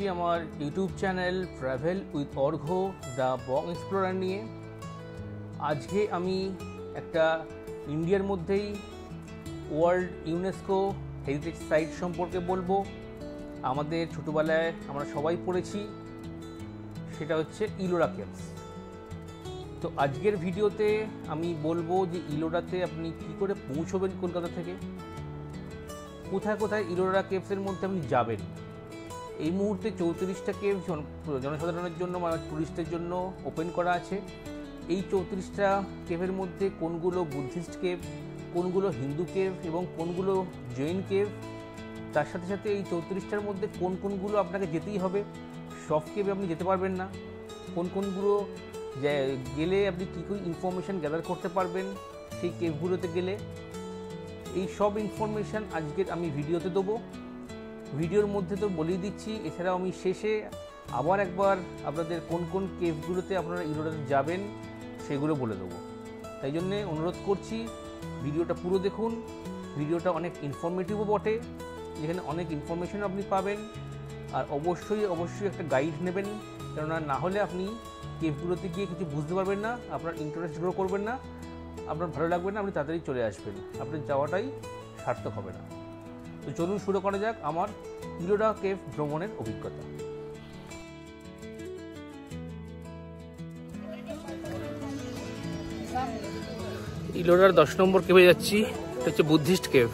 এসেছি আমার YouTube channel travel with Argha the Bong explorer নিয়ে। আজকে আমি একটা ইন্ডিয়ার মধ্যেই ওয়ার্ল্ড ইউনেস্কো হেরিটেজ সাইট সম্পর্কে বলবো। আমাদের ছোটোবেলায় আমরা সবাই পড়েছি, সেটা হচ্ছে ইলোরা কেভস। তো আজকের ভিডিওতে আমি বলবো যে ইলোরাতে আপনি কী করে পৌঁছবেন কলকাতা থেকে, কোথায় কোথায় ইলোরা কেভসের মধ্যে আপনি যাবেন। এই মুহূর্তে 34টা কেভ জনসাধারণের জন্য মানে টুরিস্টের জন্য ওপেন করা আছে। এই 34টা কেভের মধ্যে কোনগুলো বুদ্ধিস্ট কেভ, কোনগুলো হিন্দু কেভ এবং কোনগুলো জৈন কেভ, তার সাথে সাথে এই 34টার মধ্যে কোনগুলো আপনাকে যেতেই হবে, সব কেভে আপনি যেতে পারবেন না, কোনগুলো গেলে আপনি কী কী ইনফরমেশান গ্যাদার করতে পারবেন সেই কেভগুলোতে গেলে, এই সব ইনফরমেশান আজকের আমি ভিডিওতে দেবো। ভিডিওর মধ্যে তো বলেই দিচ্ছি, এছাড়াও আমি শেষে আবার একবার আপনাদের কোন কেভগুলোতে আপনারা ইলোরাতে যাবেন সেগুলো বলে দেবো। তাই জন্যে অনুরোধ করছি ভিডিওটা পুরো দেখুন। ভিডিওটা অনেক ইনফরমেটিভও বটে, যেখানে অনেক ইনফরমেশন আপনি পাবেন। আর অবশ্যই একটা গাইড নেবেন, কেননা না হলে আপনি কেভগুলোতে গিয়ে কিছু বুঝতে পারবেন না, আপনার ইন্টারেস্ট গ্রো করবেন না, আপনার ভালো লাগবে না, আপনি তাড়াতাড়ি চলে আসবেন, আপনার যাওয়াটাই সার্থক হবে না। তো চলুন শুরু করা যাক আমার ইলোরা কেভ ভ্রমণের অভিজ্ঞতা। ইলোরার 10 নম্বর কেভে যাচ্ছি, এটা হচ্ছে বুদ্ধিস্ট কেভ।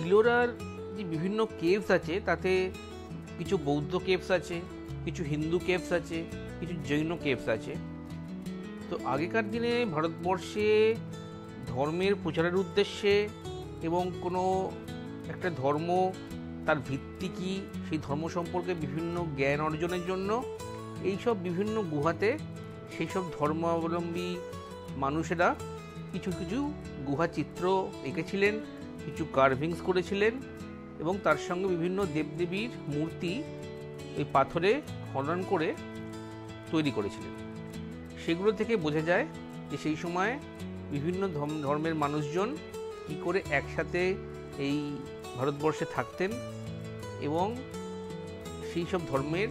ইলোরার যে বিভিন্ন কেভস আছে তাতে কিছু বৌদ্ধ কেভস আছে, কিছু হিন্দু কেভস আছে, কিছু জৈন কেভস আছে। তো আগেকার দিনে ভারতবর্ষে ধর্মের প্রচারের উদ্দেশ্যে এবং কোনো একটা ধর্ম তার ভিত্তি কী সেই ধর্ম সম্পর্কে বিভিন্ন জ্ঞান অর্জনের জন্য এইসব বিভিন্ন গুহাতে সেই সব ধর্মাবলম্বী মানুষেরা কিছু কিছু গুহা চিত্র এঁকেছিলেন, কিছু কার্ভিংস করেছিলেন এবং তার সঙ্গে বিভিন্ন দেবদেবীর মূর্তি এই পাথরে খনন করে তৈরি করেছিলেন। সেগুলো থেকে বোঝা যায় যে সেই সময় বিভিন্ন ধর্মের মানুষজন কী করে একসাথে এই ভারতবর্ষে থাকতেন এবং সেই সব ধর্মের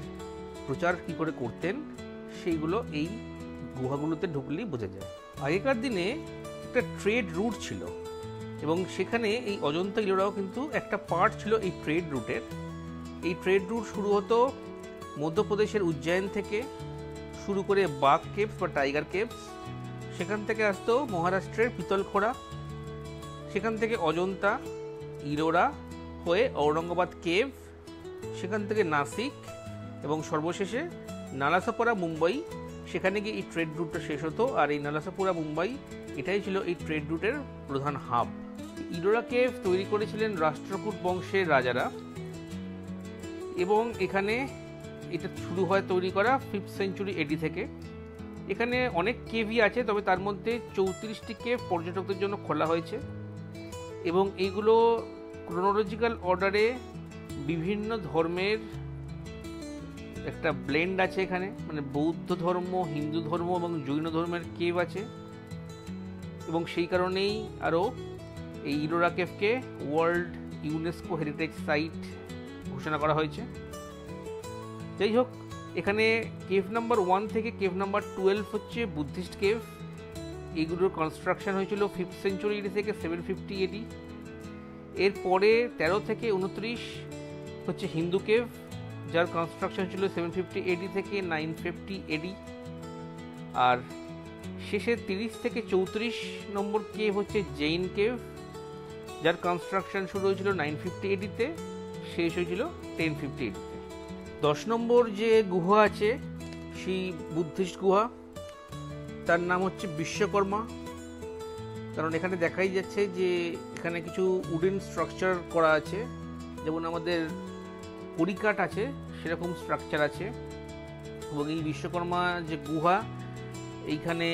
প্রচার কী করে করতেন সেইগুলো এই গুহাগুলোতে ঢুকলেই বোঝা যায়। আগেকার দিনে একটা ট্রেড রুট ছিল এবং সেখানে এই অজন্তা ইলোরাও কিন্তু একটা পার্ট ছিল এই ট্রেড রুটের। এই ট্রেড রুট শুরু হতো মধ্যপ্রদেশের উজ্জয়ন থেকে শুরু করে বাঘ কেভস বা টাইগার কেভস, সেখান থেকে আসতো মহারাষ্ট্রের পিতলখোড়া, সেখান থেকে অজন্তা ইলোরা হয়ে ঔরঙ্গাবাদ কেভ, সেখান থেকে নাসিক এবং সর্বশেষে নালাসোপারা মুম্বাই, সেখানে গিয়ে এই ট্রেড রুটটা শেষ হতো। আর এই নালাসোপারা মুম্বাই এটাই ছিল এই ট্রেড রুটের প্রধান হাব। ইলোরা কেভ তৈরি করেছিলেন রাষ্ট্রকূট বংশের রাজারা এবং এখানে এটা শুরু হয় তৈরি করা 5th সেঞ্চুরি এডি থেকে। এখানে অনেক কেভই আছে, তবে তার মধ্যে 34টি কেভ পর্যটকদের জন্য খোলা হয়েছে এবং এইগুলো ক্রোনোলজিক্যাল অর্ডারে বিভিন্ন ধর্মের একটা ব্লেন্ড আছে এখানে, মানে বৌদ্ধ ধর্ম, হিন্দু ধর্ম এবং জৈন ধর্মের কেভ আছে এবং সেই কারণেই আরও এই ইলোরা কেভকে ওয়ার্ল্ড ইউনেস্কো হেরিটেজ সাইট ঘোষণা করা হয়েছে। যাই হোক, এখানে কেভ নাম্বার 1 থেকে কেভ নাম্বার 12 হচ্ছে বুদ্ধিস্ট কেভ। এইগুলোর কনস্ট্রাকশন হয়েছিল 5th সেঞ্চুরি এডি থেকে 750 এডি। এরপরে 13 থেকে 29 হচ্ছে হিন্দু কেভ, যার কনস্ট্রাকশন ছিল 750 এডি থেকে 950 এডি। আর শেষে 30 থেকে 34 নম্বর কেভ হচ্ছে জৈন কেভ, যার কনস্ট্রাকশন শুরু হয়েছিল 950 এডিতে, শেষ হয়েছিল 1050 এডিতে। 10 নম্বর যে গুহা আছে সেই বুদ্ধিস্ট গুহা, তার নাম হচ্ছে বিশ্বকর্মা। কারণ এখানে দেখাই যাচ্ছে যে এখানে কিছু উডেন স্ট্রাকচার করা আছে, যেমন আমাদের কড়িকাঠ আছে সেরকম স্ট্রাকচার আছে। এবং এই বিশ্বকর্মা যে গুহা, এইখানে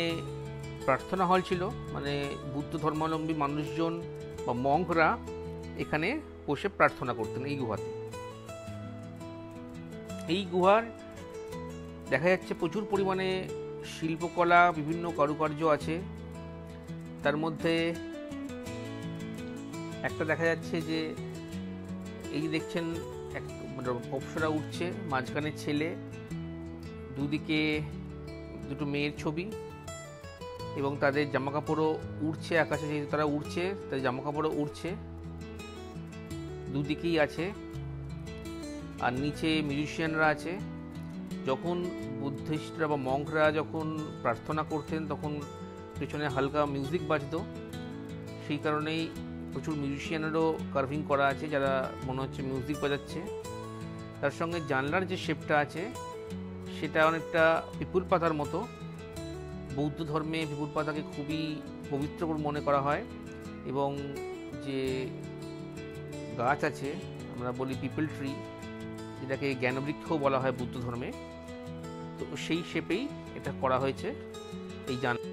প্রার্থনা হল ছিল, মানে বুদ্ধ ধর্মাবলম্বী মানুষজন বা মঙ্করা এখানে বসে প্রার্থনা করতেন এই গুহাতে। এই গুহার দেখা যাচ্ছে প্রচুর পরিমাণে শিল্পকলা, বিভিন্ন কারুকার্য আছে। তার মধ্যে একটা দেখা যাচ্ছে যে এই দেখছেন এক মানে অপ্সরা উঠছে, মাঝখানে ছেলে, দুদিকে দুটো মেয়ের ছবি, এবং তাদের জামাকাপড়ও উড়ছে আকাশে, যেহেতু তারা উড়ছে তাদের জামাকাপড়ও উড়ছে, দুদিকেই আছে। আর নিচে মিউজিশিয়ানরা আছে। যখন বুদ্ধিস্টরা বা মঙ্করা যখন প্রার্থনা করতেন তখন পেছনে হালকা মিউজিক বাজতো, সেই কারণেই প্রচুর মিউজিশিয়ানেরও কার্ভিং করা আছে যারা মনে হচ্ছে মিউজিক বাজাচ্ছে। তার সঙ্গে জানলার যে শেপটা আছে সেটা অনেকটা পিপুল পাতার মতো। বৌদ্ধ ধর্মে পিপুল পাতাকে খুবই পবিত্র মনে করা হয়, এবং যে গাছ আছে আমরা বলি পিপল ট্রি, যেটাকে জ্ঞানবৃক্ষও বলা হয় বুদ্ধ ধর্মে, তো সেই শেপেই এটা করা হয়েছে এই জানলা।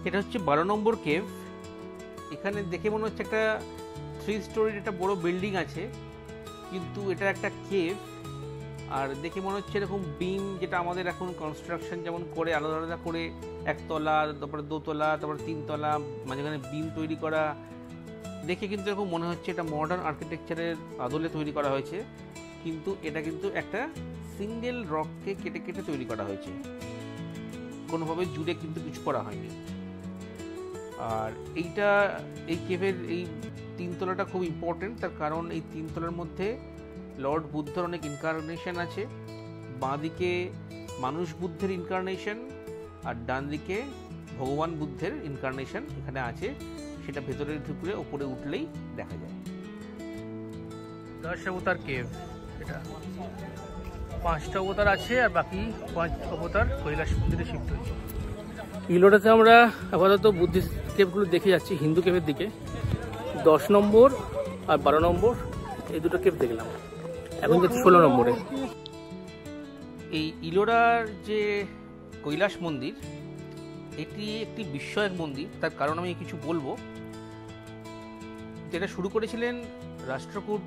এটা হচ্ছে 12 নম্বর কেভ। এখানে দেখে মনে হচ্ছে একটা 3 স্টোরির একটা বড় বিল্ডিং আছে, কিন্তু এটা একটা কেভ। আর দেখে মনে হচ্ছে এরকম বিম, যেটা আমাদের এখন কনস্ট্রাকশন যেমন করে আলাদা আলাদা করে একতলা, তারপরে দোতলা, তারপরে 3 তলা, মাঝখানে বিম তৈরি করা, দেখে কিন্তু এরকম মনে হচ্ছে এটা মডার্ন আর্কিটেকচারের আদলে তৈরি করা হয়েছে। কিন্তু এটা কিন্তু একটা সিঙ্গেল রককে কেটে কেটে তৈরি করা হয়েছে, কোনোভাবে জুড়ে কিন্তু কিছু করা হয়নি। আর এই কেভের এই 3 তলাটা খুব ইম্পর্টেন্ট, তার কারণ এই 3 তলার মধ্যে লর্ড বুদ্ধর অনেক ইনকারনেশন আছে। বাঁ দিকে মানুষ বুদ্ধের ইনকারনেশন, আর ডান দিকে ভগবান বুদ্ধের ইনকারনেশন এখানে আছে। সেটা ভেতরে ঢুকলে ওপরে উঠলেই দেখা যায়। 10 অবতার কেভ, এটা 5টা অবতার আছে, আর বাকি 5 অবতার কৈলাস মন্দিরে শিফট হয়েছে। ইলোটাতে আমরা আপাতত বুদ্ধিস্ট কেভগুলো দেখে যাচ্ছি, হিন্দু কেভের দিকে। 10 নম্বর আর 12 নম্বর এই দুটো কেভ দেখলাম, এখন যাচ্ছি 16 নম্বরে। এই ইলোরার যে কৈলাস মন্দির, এটি একটি বিস্ময়ক মন্দির। তার কারণ আমি কিছু বলবো। যেটা শুরু করেছিলেন রাষ্ট্রকূট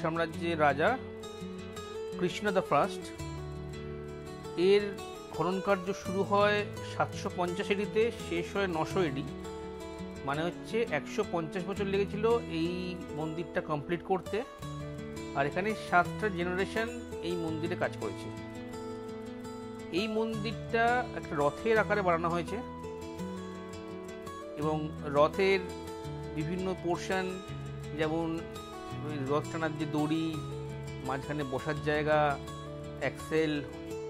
সাম্রাজ্যের রাজা কৃষ্ণ দ্য ফার্স্ট। এর খনন কার্য শুরু হয় 750 এডিতে, শেষ হয় 900 এডি, মানে হচ্ছে 150 বছর লেগেছিল এই মন্দিরটা কমপ্লিট করতে। আর এখানে 7টা জেনারেশন এই মন্দিরে কাজ করেছে। এই মন্দিরটা একটা রথের আকারে বানানো হয়েছে, এবং রথের বিভিন্ন পোর্শন, যেমন রথ টানার যে দড়ি, মাঝখানে বসার জায়গা, অ্যাক্সেল,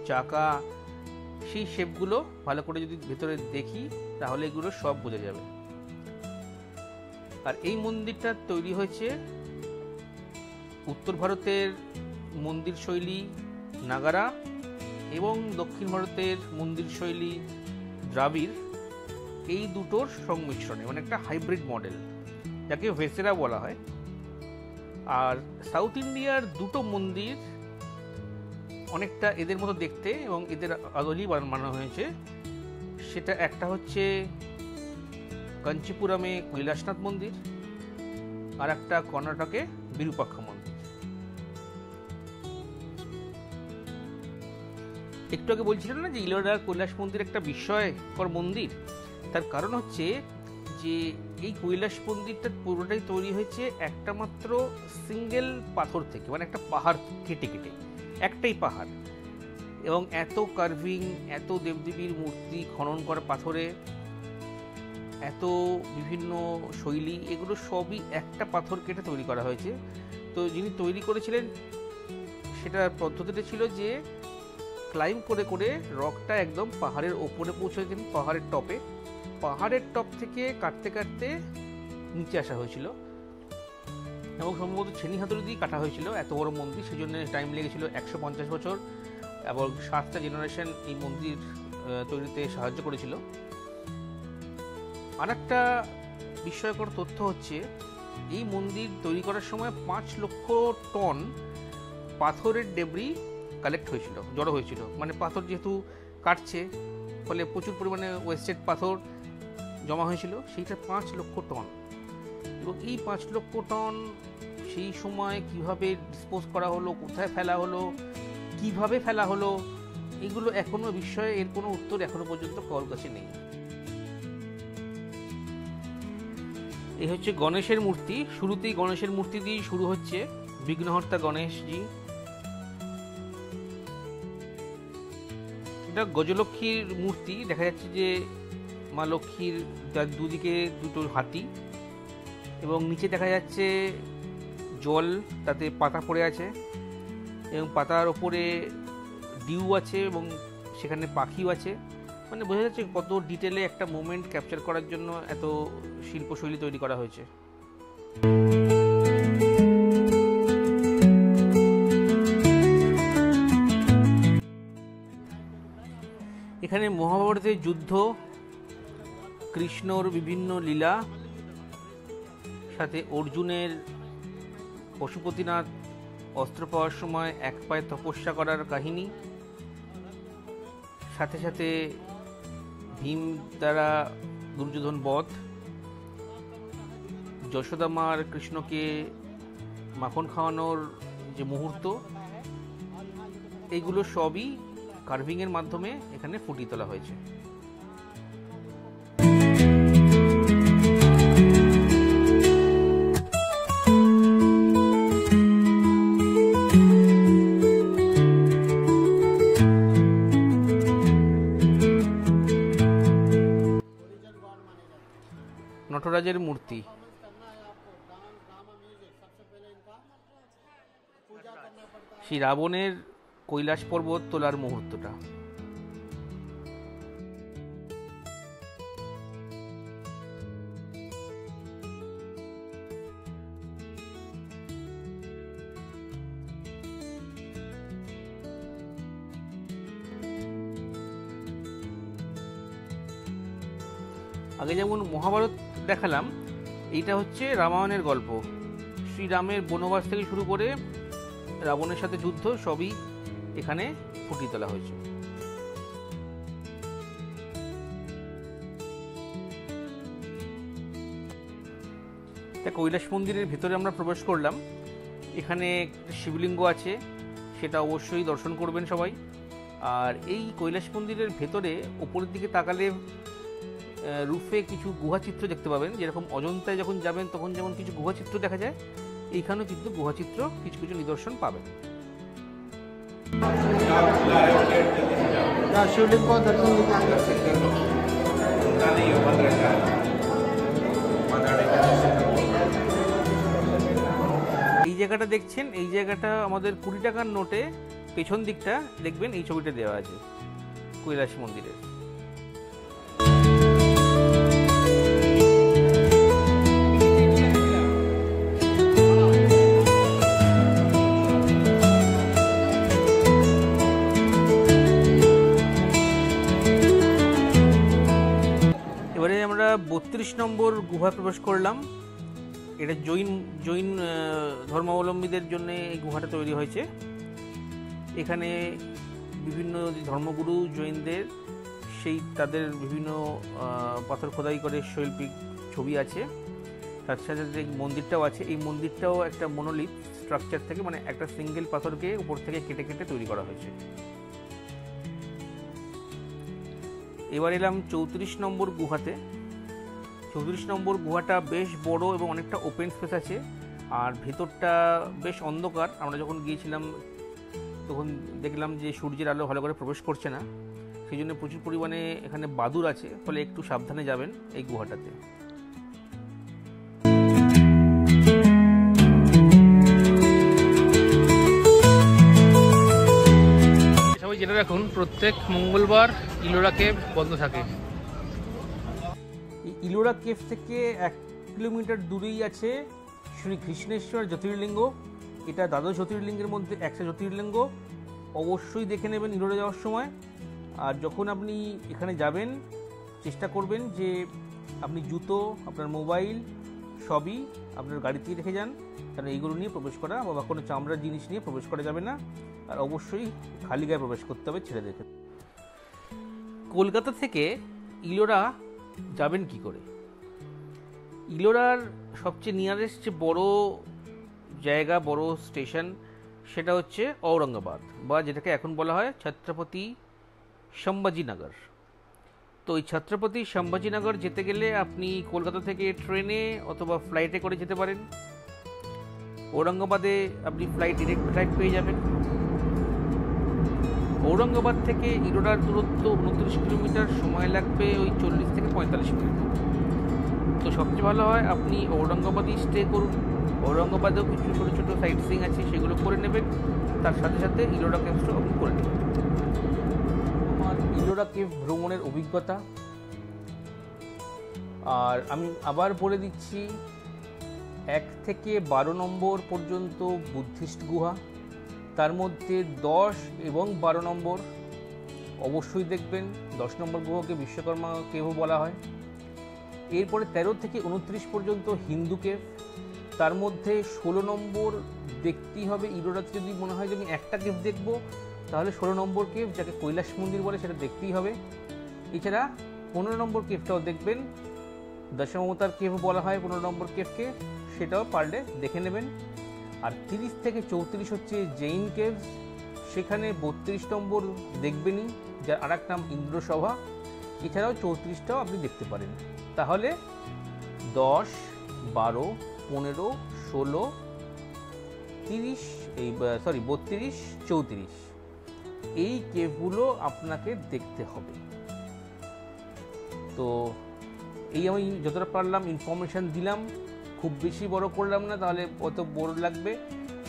চাকা, সেই শেপগুলো ভালো করে যদি ভেতরে দেখি তাহলে এগুলো সব বোঝা যাবে। আর এই মন্দিরটা তৈরি হয়েছে উত্তর ভারতের মন্দির শৈলী নাগারা এবং দক্ষিণ ভারতের মন্দির শৈলী দ্রাবিড়, এই দুটোর সংমিশ্রণে, মানে একটা হাইব্রিড মডেল, যাকে ভেসেরা বলা হয়। আর সাউথ ইন্ডিয়ার দুটো মন্দির অনেকটা এদের মতো দেখতে এবং এদের আদলেই বানানো হয়েছে। সেটা একটা হচ্ছে কাঞ্চিপুরমে কৈলাসনাথ মন্দির, আর একটা কর্ণাটকে বিরূপাক্ষ মন্দির। একটু আগে বলছিলাম না যে ইলোরা কৈলাস মন্দির একটা বিস্ময়কর মন্দির। তার কারণ হচ্ছে যে এই কৈলাস মন্দিরটা পুরোটাই তৈরি হয়েছে একটা মাত্র সিঙ্গেল পাথর থেকে, মানে একটা পাহাড় কেটে কেটে, একটাই পাহাড়, এবং এত কার্ভিং, এত দেবদেবীর মূর্তি খনন করা পাথরে, এত বিভিন্ন শৈলী, এগুলো সবই একটা পাথর কেটে তৈরি করা হয়েছে। তো যিনি তৈরি করেছিলেন সেটার পদ্ধতিটা ছিল যে ক্লাইম্ব করে করে রকটা একদম পাহাড়ের ওপরে পৌঁছেছেন, পাহাড়ের টপে। পাহাড়ের টপ থেকে কাটতে কাটতে নিচে আসা হয়েছিল, এবং সম্ভবত ছেনি হাতুড়ি দিয়ে কাটা হয়েছিল। এত বড় মন্দির, সেই জন্য টাইম লেগেছিল 150 বছর, এবং 7টা জেনারেশন এই মন্দির তৈরিতে সাহায্য করেছিল। আর একটা বিস্ময়কর তথ্য হচ্ছে এই মন্দির তৈরি করার সময় 5 লক্ষ টন পাথরের ডেবরি কালেক্ট হয়েছিল, জড়ো হয়েছিল। মানে পাথর যেহেতু কাটছে, ফলে প্রচুর পরিমাণে ওয়েস্টেড পাথর জমা হয়েছিল, সেইটা 5 লক্ষ টন। এবং এই 5 লক্ষ টন সেই সময় কিভাবে ডিসপোজ করা হলো, কোথায় ফেলা হলো, কিভাবে ফেলা হলো, এগুলো এখনো বিষয়ে এর কোনো উত্তর এখনো পর্যন্ত কারোর কাছে নেই। এই হচ্ছে গণেশের মূর্তি। শুরুতেই গণেশের মূর্তি দিয়ে শুরু হচ্ছে, বিঘ্নহর্তা গণেশজি। এটা গজলক্ষ্মীর মূর্তি। দেখা যাচ্ছে যে মা লক্ষ্মীর দুদিকে দুটো হাতি, এবং নিচে দেখা যাচ্ছে জল, তাতে পাতা পড়ে আছে এবং পাতার ওপরে ডিউ আছে এবং সেখানে পাখিও আছে। মানে বোঝা যাচ্ছে কত ডিটেলে একটা মোমেন্ট ক্যাপচার করার জন্য এত শিল্পশৈলী তৈরি করা হয়েছে। এখানে মহাভারতের যুদ্ধ, কৃষ্ণর বিভিন্ন লীলা, সাথে অর্জুনের পশুপতিনাথ অস্ত্র পাওয়ার সময় এক পায়ে তপস্যা করার কাহিনী, সাথে সাথে ভীম দ্বারা দুর্যোধন বধ, যশোদা মার কৃষ্ণকে মাখন খাওয়ানোর যে মুহূর্ত, এইগুলো সবই কার্ভিংয়ের মাধ্যমে এখানে ফুটিয়ে তোলা হয়েছে। নটরাজের মূর্তি। শ্রী রাবণের কৈলাস পর্বত তোলার মুহূর্তটা। আগে যেমন মহাভারত দেখালাম, এইটা হচ্ছে রামায়ণের গল্প। শ্রীরামের বনবাস থেকে শুরু করে রাবণের সাথে যুদ্ধ সবই এখানে ফুটিয়ে তোলা হয়েছে। কৈলাস মন্দিরের ভেতরে আমরা প্রবেশ করলাম। এখানে শিবলিঙ্গ আছে, সেটা অবশ্যই দর্শন করবেন সবাই। আর এই কৈলাস মন্দিরের ভেতরে উপরের দিকে তাকালে রুফে কিছু গুহাচিত্র দেখতে পাবেন। যেরকম অজন্তায় যখন যাবেন তখন যেমন কিছু গুহাচিত্র দেখা যায়, এইখানেও কিন্তু গুহাচিত্র কিছু কিছু নিদর্শন পাবেন। এই জায়গাটা দেখছেন, এই জায়গাটা আমাদের 20 টাকার নোটে পেছন দিকটা দেখবেন এই ছবিটা দেওয়া আছে কৈলাস মন্দিরের। এবারে আমরা 32 নম্বর গুহায় প্রবেশ করলাম। এটা জৈন ধর্মাবলম্বীদের জন্য এই গুহাটা তৈরি হয়েছে। এখানে বিভিন্ন ধর্মগুরু জৈনদের সেই তাদের বিভিন্ন পাথর খোদাই করে শৈল্পিক ছবি আছে। তার সাথে যে মন্দিরটাও আছে, এই মন্দিরটাও একটা মনোলিথ স্ট্রাকচার থেকে, মানে একটা সিঙ্গেল পাথরকে উপর থেকে কেটে কেটে তৈরি করা হয়েছে। এবার এলাম 34 নম্বর গুহাতে। 34 নম্বর গুহাটা বেশ বড় এবং অনেকটা ওপেন স্পেস আছে, আর ভেতরটা বেশ অন্ধকার। আমরা যখন গিয়েছিলাম তখন দেখলাম যে সূর্যের আলো ভালো করে প্রবেশ করছে না, সেই জন্য প্রচুর পরিমাণে এখানে বাদুড় আছে, ফলে একটু সাবধানে যাবেন এই গুহাটাতে। সবাই জেনে রাখুন, প্রত্যেক মঙ্গলবার ইলোরা কেভ বন্ধ থাকে। এই ইলোরা কেভ থেকে 1 কিলোমিটার দূরেই আছে শ্রী কৃষ্ণেশ্বর জ্যোতির্লিঙ্গ। এটা দ্বাদশ জ্যোতির্লিঙ্গের মধ্যে একটা জ্যোতির্লিঙ্গ। অবশ্যই দেখে নেবেন ইলোরা যাওয়ার সময়। আর যখন আপনি এখানে যাবেন চেষ্টা করবেন যে আপনি জুতো, আপনার মোবাইল সবই আপনার গাড়িতেই রেখে যান, কারণ এইগুলো নিয়ে প্রবেশ করা বা কোনো চামড়ার জিনিস নিয়ে প্রবেশ করা যাবে না। আর অবশ্যই খালি গায়ে প্রবেশ করতে হবে, ছেড়ে দেখে। কলকাতা থেকে ইলোরা যাবেন কি করে? ইলোরার সবচেয়ে নিয়ারেস্ট যে বড় জায়গা, বড় স্টেশন, সেটা হচ্ছে ঔরঙ্গাবাদ, বা যেটাকে এখন বলা হয় ছত্রপতি সম্ভাজিনগর। তো এই ছত্রপতি সম্ভাজিনগর যেতে গেলে আপনি কলকাতা থেকে ট্রেনে অথবা ফ্লাইটে করে যেতে পারেন। ঔরঙ্গাবাদে আপনি ডিরেক্ট ফ্লাইট পেয়ে যাবেন। ঔরঙ্গাবাদ থেকে ইলোরার দূরত্ব 29 কিলোমিটার, সময় লাগবে ওই 40 থেকে 45 মিনিট। তো সবচেয়ে ভালো হয় আপনি ঔরঙ্গাবাদেই স্টে করুন। ঔরঙ্গাবাদেও কিছু ছোটো ছোটো সাইট সিইং আছে, সেগুলো করে নেবেন, তার সাথে সাথে ইলোরা কেভসটাও আপনি করে নেবেন। আমার ইলোরা কেভ ভ্রমণের অভিজ্ঞতা, আর আমি আবার বলে দিচ্ছি, 1 থেকে 12 নম্বর পর্যন্ত বুদ্ধিস্ট গুহা, তার মধ্যে 10 এবং 12 নম্বর অবশ্যই দেখবেন। 10 নম্বর গুহাকে বিশ্বকর্মা কেভও বলা হয়। এরপরে 13 থেকে 29 পর্যন্ত হিন্দু কেভ, তার মধ্যে 16 নম্বর দেখতেই হবে। ইলোরাতে যদি মনে হয় যে আমি একটা কেভ দেখবো, তাহলে 16 নম্বর কেভ, যাকে কৈলাস মন্দির বলে, সেটা দেখতেই হবে। এছাড়া 15 নম্বর কেভটাও দেখবেন, দশাবতার কেভ বলা হয় 15 নম্বর কেভকে, সেটাও পারলে দেখে নেবেন। আর 30 থেকে 34 হচ্ছে জৈন কেভ, সেখানে 32 নম্বর দেখবেনই, যার আর এক নাম ইন্দ্রসভা। এছাড়াও 34টাও আপনি দেখতে পারেন। তাহলে 10, 12, 15, 16, 30, 32, 34 এই কেভগুলো আপনাকে দেখতে হবে। তো এই আমি যতটা পারলাম ইনফরমেশান দিলাম, খুব বেশি বড় করলাম না, তাহলে অত বোর লাগবে।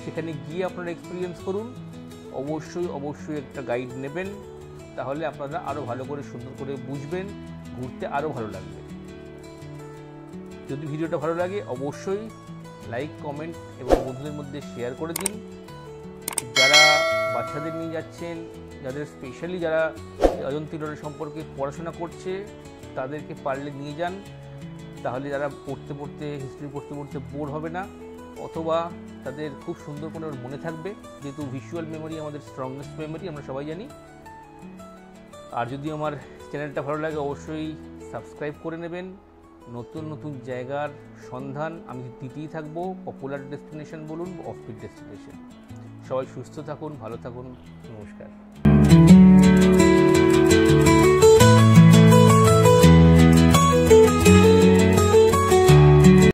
সেখানে গিয়ে আপনারা এক্সপিরিয়েন্স করুন। অবশ্যই একটা গাইড নেবেন, তাহলে আপনারা আরও ভালো করে সুন্দর করে বুঝবেন, ঘুরতে আরও ভালো লাগবে। যদি ভিডিওটা ভালো লাগে অবশ্যই লাইক, কমেন্ট এবং বন্ধুদের মধ্যে শেয়ার করে দিন। যারা বাচ্চাদের নিয়ে যাচ্ছেন, যারা অজন্তা ইলোরা সম্পর্কে পড়াশোনা করছে, তাদেরকে পারলে নিয়ে যান, তাহলে যারা হিস্ট্রি পড়তে বোর হবে না, অথবা তাদের খুব সুন্দর করে মনে থাকবে, যেহেতু ভিজুয়াল মেমোরি আমাদের স্ট্রংগেস্ট মেমোরি, আমরা সবাই জানি। আর যদি আমার চ্যানেলটা ভালো লাগে অবশ্যই সাবস্ক্রাইব করে নেবেন। নতুন জায়গার সন্ধান আমি দিতেই থাকবো, পপুলার ডেস্টিনেশন বলুন, অফবিট ডেস্টিনেশন। সবাই সুস্থ থাকুন, ভালো থাকুন, নমস্কার।